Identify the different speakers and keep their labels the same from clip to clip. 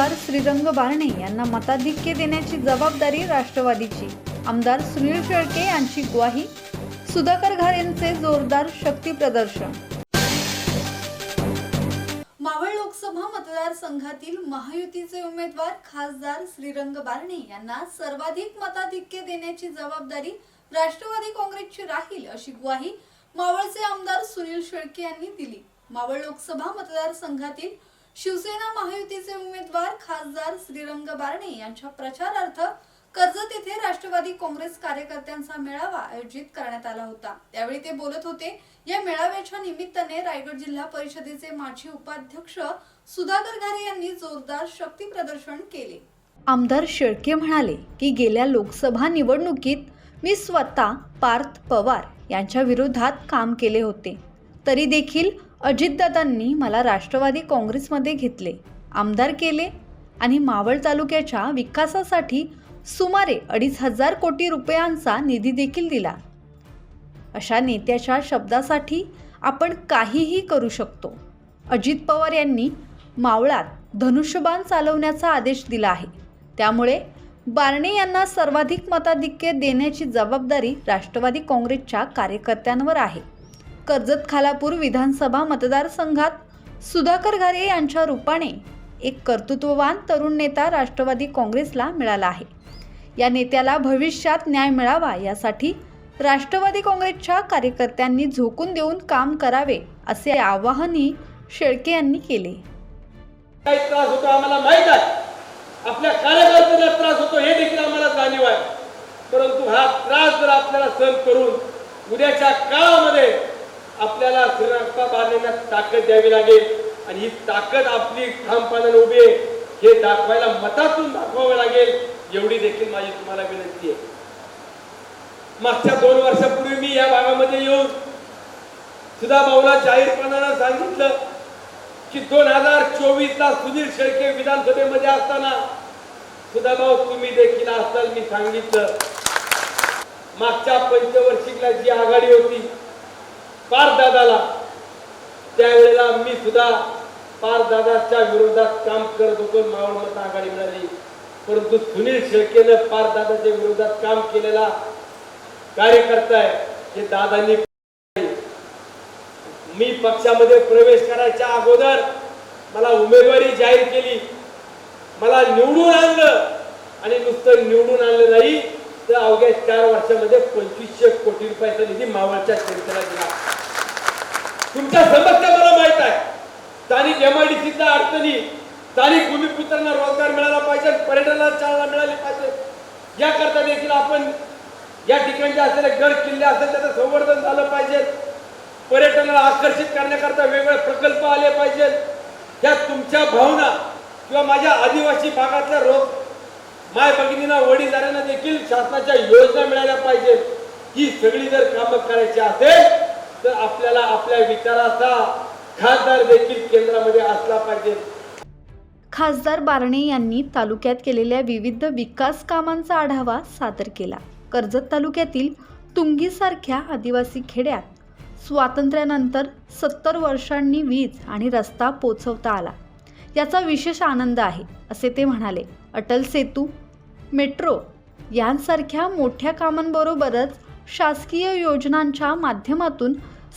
Speaker 1: आमदार श्रीरंग बारणे यांना मताधिक्य देण्याची जबाबदारी राष्ट्रवादीची. आमदार सुनील शेळके यांची ग्वाही. सुधाकर घारेंचे जोरदार शक्ती प्रदर्शन. मावळ लोकसभा मतदारसंघातील महायुतीचे उमेदवार खासदार श्रीरंग बारणे यांना सर्वाधिक मताधिक्य देण्याची जबाबदारी राष्ट्रवादी काँग्रेसची राहील अशी ग्वाही मावळचे आमदार सुनील शेळके यांनी दिली. मावळ लोकसभा मतदारसंघातील शिवसेना महायुतीचे उमेदवार खासदार श्रीरंग बारणे यांच्या प्रचारार्थ कर्जत येथे राष्ट्रवादी काँग्रेस कार्यकर्त्यांचा मेळावा आयोजित करण्यात आला होता. त्यावेळी ते बोलत होते. या मेळाव्याच्या निमित्ताने रायगड जिल्हा परिषदेचे माजी उपाध्यक्ष सुधाकर घारे यांनी जोरदार शक्ती प्रदर्शन केले. आमदार शेळके म्हणाले की गेल्या लोकसभा निवडणुकीत मी स्वतः पार्थ पवार यांच्या विरोधात काम केले होते, तरी देखील अजितदादांनी मला राष्ट्रवादी काँग्रेसमध्ये घेतले, आमदार केले आणि मावळ तालुक्याच्या विकासासाठी सुमारे 2,500 कोटी रुपयांचा निधी देखील दिला. अशा नेत्याच्या शब्दासाठी आपण काहीही करू शकतो. अजित पवार यांनी मावळात धनुष्यबाण चालवण्याचा आदेश दिला आहे. त्यामुळे बारणे यांना सर्वाधिक मताधिक्य देण्याची जबाबदारी राष्ट्रवादी काँग्रेसच्या कार्यकर्त्यांवर आहे. कर्जत खालापूर विधानसभा मतदारसंघात सुधाकर घारे यांच्या रूपाने एक कर्तृत्ववान तरुण नेता राष्ट्रवादी काँग्रेसला मिळाला आहे. या नेत्याला भविष्यात न्याय मिळावा यासाठी राष्ट्रवादी काँग्रेसच्या कार्यकर्त्यांनी झोकून देऊन काम करावे असे आवाहनही शेळके यांनी केले.
Speaker 2: काही त्रास होतो आम्हाला माहित आहे, आपल्या कार्यकर्त्यांना त्रास होतो हे देखील आम्हाला जाणीव आहे. परंतु हा त्रास जर आपल्याला सहन करून उद्याच्या काळामध्ये आपल्याला श्रीरंग बारणेंना ताकद द्यावी लागेल आणि ही ताकद आपली ठामपणाने उभी आहे हे दाखवायला मतातून दाखवावं लागेल, एवढी देखील माझी तुम्हाला विनंती आहे. मागच्या 2 वर्षापूर्वी मी या भागामध्ये येऊन सुधा भाऊला जाहीरपणाने सांगितलं की 2024ला सुनील शेळके विधानसभेमध्ये असताना सुधा भाऊ तुम्ही देखील असाल. मी सांगितलं मागच्या पंचवार्षिकला जी आघाडी होती पारदादाला, त्यावेळेला मी सुद्धा पारदादाच्या विरोधात काम करत होतो. मावळ मत आघाडी मिळाली, परंतु सुनील शेळकेनं पारदादाच्या विरोधात काम केलेला कार्यकर्ता आहे हे दादांनी. मी पक्षामध्ये प्रवेश करायच्या अगोदर मला उमेदवारी जाहीर केली, मला निवडून आणलं आणि नुसतं निवडून आणलं नाही तर अवघ्या 4 वर्षामध्ये 2500 कोटी रुपयाचा निधी मावळच्या जनतेला दिला. तुमच्या समस्या मला माहित आहे. स्थानिक MIDCच्या अडचणी, स्थानिक भूमिपुत्रांना रोजगार मिळाला पाहिजे, पर्यटनाला चालना मिळाली पाहिजे, याकरता देखील आपण या ठिकाणचे असलेले गड किल्ले असेल त्याचं संवर्धन झालं पाहिजे, पर्यटनाला आकर्षित करण्याकरता वेगवेगळे प्रकल्प आले पाहिजेत. ह्या तुमच्या भावना किंवा माझ्या आदिवासी भागातल्या माय भगिनींना वडीलधाऱ्यांना देखील शासनाच्या योजना मिळाल्या पाहिजेत. ही सगळी जर कामं करायची असेल तर आपल्याला आपल्या विचाराचा खासदार देखील केंद्रामध्ये असला पाहिजे.
Speaker 1: खासदार बारणे यांनी तालुक्यात केलेल्या विविध विकास कामांचा आढावा सादर केला. कर्जत तालुक्यातील तुंगीसारख्या आदिवासी खेड्यात स्वातंत्र्यानंतर 70 वर्षांनी वीज आणि रस्ता पोचवता आला, याचा विशेष आनंद आहे असे ते म्हणाले. अटल सेतू, मेट्रो यांसारख्या मोठ्या कामांबरोबरच शासकीय योजनांच्या माध्यमातून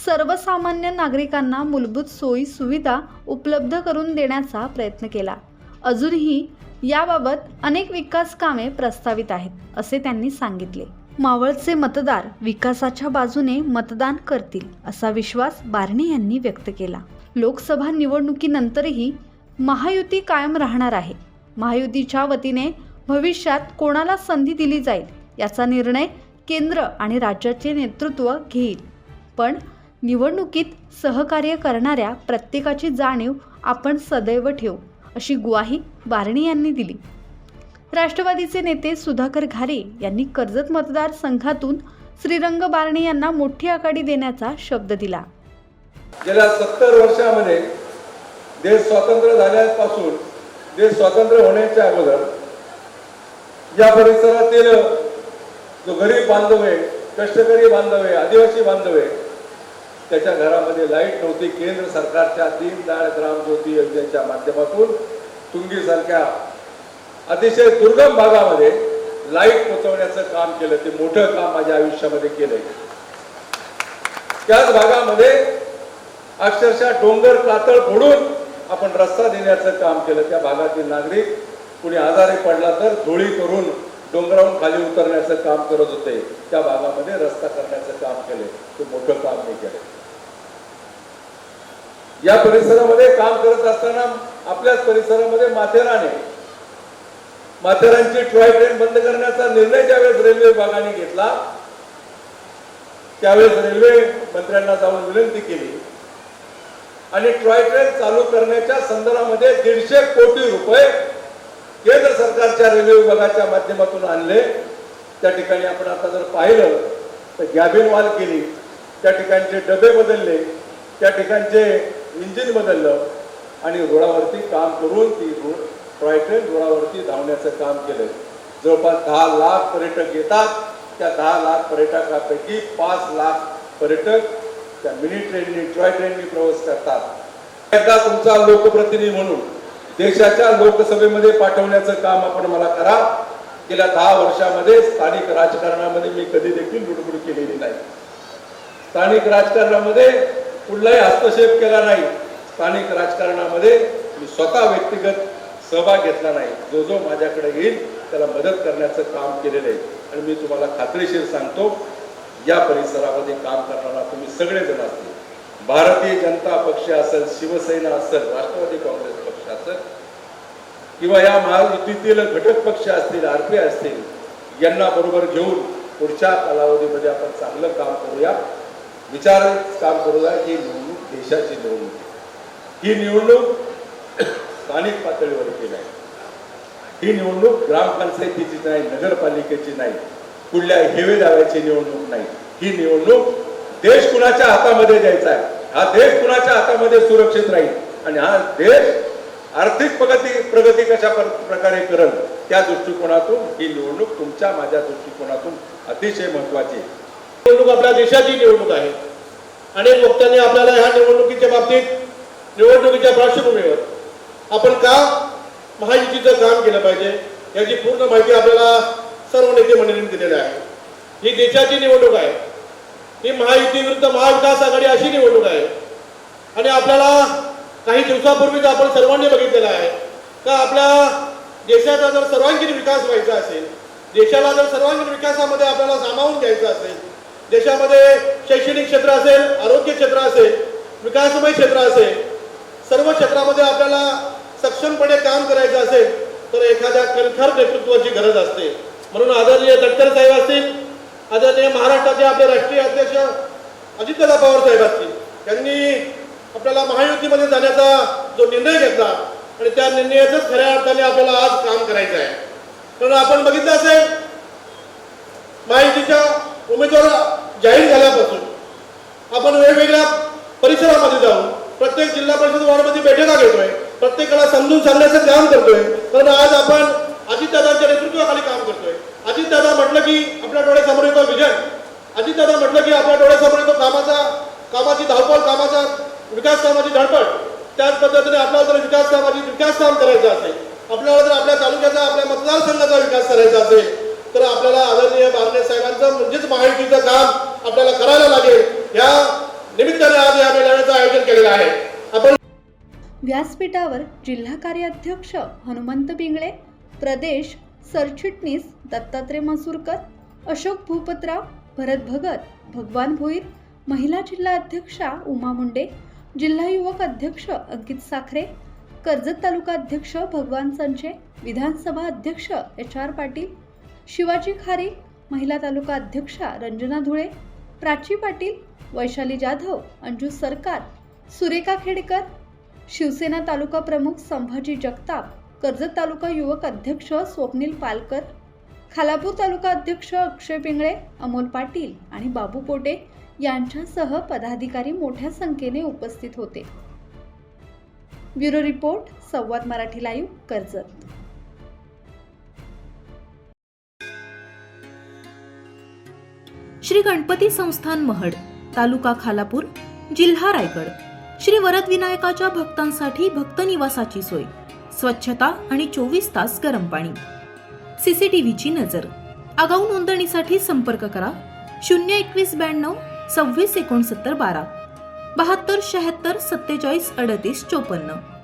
Speaker 1: सर्वसामान्य नागरिकांना मूलभूत सोयी सुविधा उपलब्ध करून देण्याचा प्रयत्न केला. अजूनही याबाबत अनेक विकास कामे प्रस्तावित आहेत असे त्यांनी सांगितले. मावळचे मतदार विकासाच्या बाजूने मतदान करतील असा विश्वास बारणे यांनी व्यक्त केला. लोकसभा निवडणुकीनंतरही महायुती कायम राहणार आहे. महायुतीच्या वतीने भविष्यात कोणाला संधी दिली जाईल याचा निर्णय केंद्र आणि राज्याचे नेतृत्व घेईल, पण निवडणुकीत सहकार्य करणाऱ्या प्रत्येकाची जाणीव आपण सदैव ठेवू अशी ग्वाही बारणे यांनी दिली. राष्ट्रवादीचे नेते सुधाकर घारे यांनी कर्जत मतदारसंघातून श्रीरंग बारणे यांना मोठी आघाडी देण्याचा शब्द दिला.
Speaker 3: गेल्या 70 वर्षामध्ये देश स्वतंत्र झाल्यापासून देश स्वतंत्र होण्याच्या अगोदर या परिसरातील जो गरीब बांधव आहे, कष्टकरी बांधव आहे, आदिवासी बांधव आहे, त्याच्या घरामध्ये लाईट नव्हती. केंद्र सरकारच्या दीनदयाळ ग्राम ज्योती योजनेच्या माध्यमातून तुंगीसारख्या अतिशय दुर्गम भागामध्ये लाईट पोहोचवण्याचं काम केलं. ते मोठं काम माझ्या आयुष्यामध्ये केलंय. त्याच भागामध्ये अक्षरशः डोंगर कातळ फोडून आपण रस्ता देण्याचं काम केलं. त्या भागातील नागरिक कुणी आजारी पडला तर धुळी करून डोंगरावरून खाली उतरण्याचं काम करत होते. त्या भागामध्ये रस्ता करण्याचं काम केले. ते मोठं काम मी केलं. या परिसरामध्ये काम करत असताना आपल्याच परिसरामध्ये माथेरानची टॉय ट्रेन बंद करण्याचा निर्णय ज्यावेळेस रेल्वे विभागाने घेतला त्यावेळेस रेल्वे मंत्र्यांना जाऊन विनंती केली आणि टॉय ट्रेन चालू करण्याच्या संदर्भामध्ये 150 कोटी रुपये केंद्र सरकारच्या रेल्वे विभागाच्या माध्यमातून आणले. त्या ठिकाणी आपण आता जर पाहिलं तर गॅबिन वॉल केली, त्या ठिकाणचे डबे बदलले, त्या ठिकाणचे इंजिन बदललं आणि रुळावरती काम करून ती टॉय ट्रेन रुळावरती धावण्याचं काम केलं. जवळपास 10 लाख पर्यटक येतात. त्या 10 लाख पर्यटकांपैकी 5 लाख पर्यटक त्या मिनी ट्रेननी टॉय ट्रेननी प्रवास करतात. एकदा तुमचा लोकप्रतिनिधी म्हणून देशाच्या लोकसभेमध्ये पाठवण्याचं काम आपण मला करा. गेल्या 10 वर्षामध्ये स्थानिक राजकारणामध्ये मी कधी देखील लुडबुड केलेली नाही. स्थानिक राजकारणामध्ये कुठलाही हस्तक्षेप केला नाही. स्थानिक राजकारणामध्ये मी स्वतः व्यक्तिगत सहभाग घेतला नाही. जो जो माझ्याकडे येईल त्याला मदत करण्याचं काम केलेलं आहे. आणि मी तुम्हाला खात्रीशीर सांगतो या परिसरामध्ये काम करणारा तुम्ही सगळेजण असतील, भारतीय जनता पक्ष असेल, शिवसेना असेल, राष्ट्रवादी काँग्रेस पक्ष असेल किंवा या महायुतीतील घटक पक्ष असतील, आरपी असतील, यांना बरोबर घेऊन पुढच्या कालावधीमध्ये आपण चांगलं काम करूया. विचारात काम करूया. ही निवडणूक देशाची निवडणूक आहे. ही निवडणूक स्थानिक पातळीवरची नाही. ही निवडणूक ग्रामपंचायतीची नाही, नगरपालिकेची नाही, कुठल्या हेवे दाव्याची निवडणूक नाही. ही निवडणूक देश कुणाच्या हातामध्ये द्यायचा आहे. हा देश कुणाच्या हातामध्ये सुरक्षित राहील आणि हा देश आर्थिक प्रगती कशा प्रकारे करेल त्या दृष्टिकोनातून ही निवडणूक तुमच्या माझ्या दृष्टिकोनातून अतिशय महत्वाची आहे.
Speaker 2: निवडणूक आपल्या देशाची निवडणूक आहे. अनेक वक्त्यांनी आपल्याला ह्या निवडणुकीच्या बाबतीत निवडणुकीच्या पार्श्वभूमीवर आपण का महायुतीचं काम केलं पाहिजे याची पूर्ण माहिती आपल्याला सर्व नेते मंडळींनी दिलेली आहे. ही देशाची निवडणूक आहे. ही महायुती विरुद्ध महाविकास आघाडी अशी निवडणूक आहे. आणि आपल्याला काही दिवसापूर्वीच आपण सर्वांनी बघितलेलं आहे का आपल्या देशाचा जर सर्वांगीण विकास व्हायचा असेल, देशाला जर सर्वांगीण विकासामध्ये आपल्याला सामावून घ्यायचं असेल, देशामध्ये शैक्षणिक क्षेत्र असेल, आरोग्य क्षेत्र असेल, विकासमय क्षेत्र असेल, सर्व क्षेत्रामध्ये आपल्याला सक्षमपणे काम करायचं असेल तर एखाद्या कणखर नेतृत्वाची गरज असते. म्हणून आदरणीय तटकरे साहेब असतील, आदरणीय महाराष्ट्राचे आपले राष्ट्रीय अध्यक्ष अजितदादा पवार साहेब असतील, त्यांनी आपल्याला महायुतीमध्ये जाण्याचा जो निर्णय घेतला आणि त्या निर्णयाचंच खऱ्या अर्थाने आपल्याला आज काम करायचं आहे. कारण आपण बघितलं असेल महायुतीच्या उमेदवार जाहीर झाल्यापासून आपण वेगवेगळ्या परिसरामध्ये जाऊन प्रत्येक जिल्हा परिषद वॉर्डमध्ये बैठका घेतोय, प्रत्येकाला समजून सांगण्याचं काम करतोय. कारण आज आपण अजितदादांच्या नेतृत्वाखाली काम करतोय. अजितदादा म्हटलं की आपल्या डोळ्यासमोर येतो विजन, अजितदादा म्हटलं की आपल्या डोळ्यासमोर येतो कामाची धावपळ, विकास कामाची धडपड. त्याच पद्धतीने आपल्याला जर विकास काम करायचं असेल, आपल्याला जर आपल्या तालुक्याचा, आपल्या मतदारसंघाचा विकास करायचा असेल तर आपल्याला आदरणीय बारणे साहेबांचं म्हणजेच महायुतीचं काम आपल्याला करायला लागेल. या निमित्ताने आज या मेळाव्याचं आयोजन केलेलं आहे. आपण
Speaker 1: व्यासपीठावर जिल्हा कार्याध्यक्ष हनुमंत पिंगळे, प्रदेश सरचिटणीस दत्तात्रय मसूरकर, अशोक भूपतराव, भरत भगत, भगवान भोईर, महिला जिल्हा अध्यक्षा उमा मुंडे, जिल्हा युवक अध्यक्ष अंकित साखरे, कर्जत तालुका अध्यक्ष भगवान संचे, विधानसभा अध्यक्ष HR पाटील, शिवाजी खारे, महिला तालुका अध्यक्षा रंजना धुळे, प्राची पाटील, वैशाली जाधव, अंजू सरकार, सुरेखा खेडेकर, शिवसेना तालुका प्रमुख संभाजी जगताप, कर्जत तालुका युवक अध्यक्ष स्वप्नील पालकर, खालापूर तालुका अध्यक्ष अक्षय पिंगळे, अमोल पाटील आणि बाबू पोटे यांच्यासह पदाधिकारी मोठ्या संख्येने उपस्थित होते. ब्युरो रिपोर्ट, संवाद मराठी लाईव्ह, कर्जत.
Speaker 4: श्री गणपती संस्थान महड, तालुका खालापूर, जिल्हा रायगड. श्री वरद विनायकाच्या भक्तांसाठी भक्त निवासाची सोय. स्वच्छता आणि 24 तास गरम पाणी. सीसीटीव्हीची नजर. आगाऊ नोंदणीसाठी संपर्क करा 02192 26 69 12 72 76 47 38 54.